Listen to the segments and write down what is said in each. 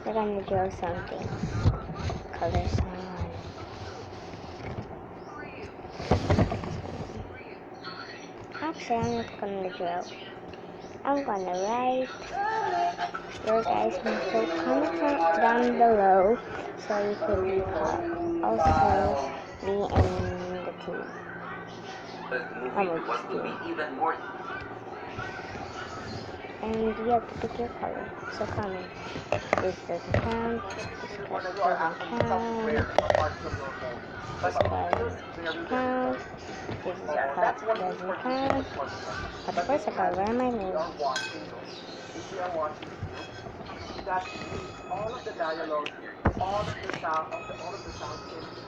We're gonna draw something. Color someone. Actually, I'm not gonna draw. I'm gonna write your guys' name. So comment down below so you could be also be in the team. And you have to pick your color. So comment. This doesn't count. This color doesn't count. This color doesn't count. This doesn't count. But first of all, where am I moving? That all of the dialogue, all of the sound, all of the sounds in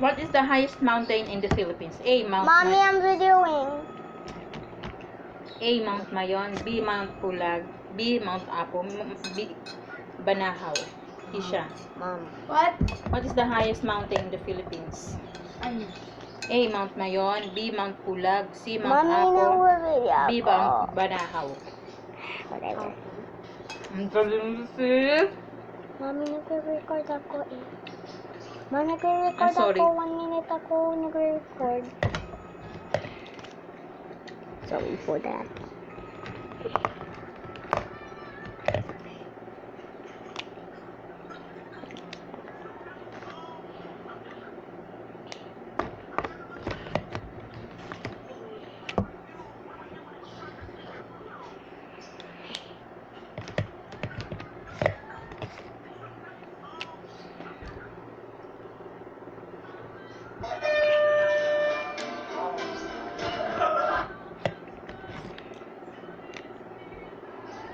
What is the highest mountain in the Philippines? A. Mount Mommy, I'm videoing. A. Mount Mayon, B. Mount Pulag, B. Mount Apo, B. Banahaw. Isha. Mom. What is the highest mountain in the Philippines? Ano? A. Mount Mayon, B. Mount Pulag, C. Mount Mommy, Apo, nahuli B. ako. Mount Banahaw. Whatever. Ang galing sis. Mommy, nagre-record ako eh. Ma, nagre-record I'm sorry. ako. 1 minute ako nagre-record. Sorry for that.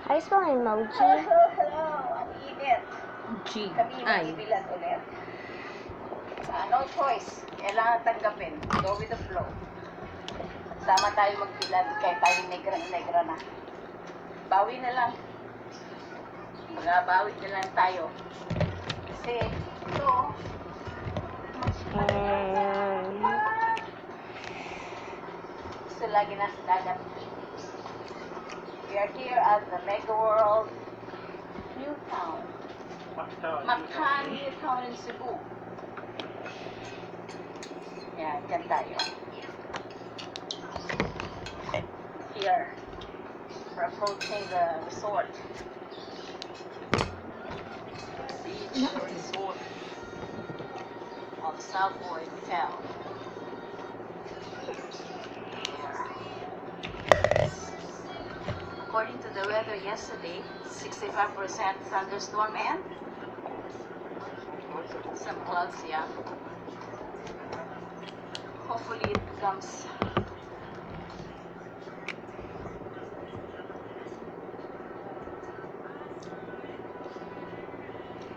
How do you spell emoji? Ang init. G. Kami I. magbibilan ulit. No choice. Kailangan tanggapin. Go with the flow. Sama tayo magbilan. Kaya tayo negra na. Bawi na lang. Magabawi na lang tayo. Kasi ito, gusto lagi na sa dagat. We are here at the Mega World New Town. Mactan New Town in Cebu. Yan, dyan tayo. Here. We're approaching the resort. Beach resort of Savoy Hotel. According to the weather yesterday, 65% thunderstorm and some clouds, yeah. Hopefully it becomes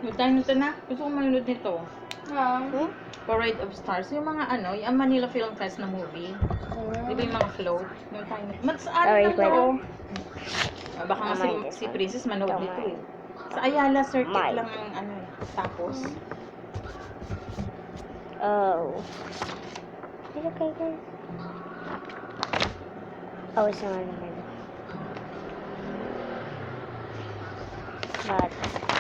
Good time nito na. Gusto kong manood nito. Hmm? Parade of Stars. Yung mga ano, yung Manila Film Fest na movie. Di ba yung mga float? Yung time. Mas Sorry ano for to? that. Baka nga Don't mind this si one. Princess manood Don't nito mind. eh. Sa Ayala Circuit Mind. lang ang ano. Tapos, Oh. Is it okay, guys? Oh, it's not in there. But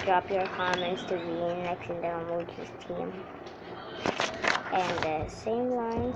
drop your comments to be next in the emojis team. And the same line